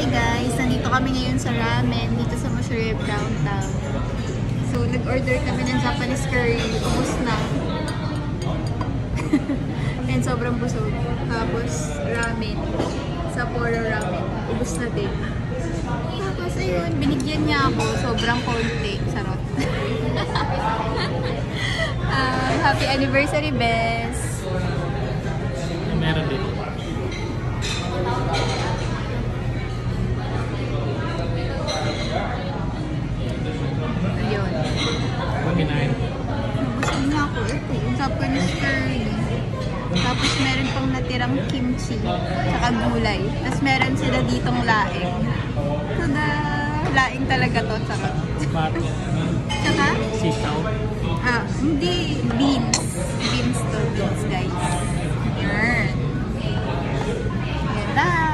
guys, nandito kami ngayon sa ramen dito sa Masuribe Downtown. So, nag-order kami ng Japanese curry. Ubus na. And sobrang busog. Tapos, ramen. Sapporo ramen. Ubus na din. Tapos, ayun, binigyan niya ako. Sobrang konti. Sarot. Happy anniversary, Bes! Meron din. Ayun. Kinain. Nabusog na ako. Ito, yung Japanese curry. Tapos meron pang natirang kimchi. Tsaka gulay. Tapos meron sila ditong laing. Tada! Laing talaga to. Sarot. Pat. Tsaka? Sitaw. Hindi. Beans. Beans to. Beans, guys. Yan. Yan. Bye!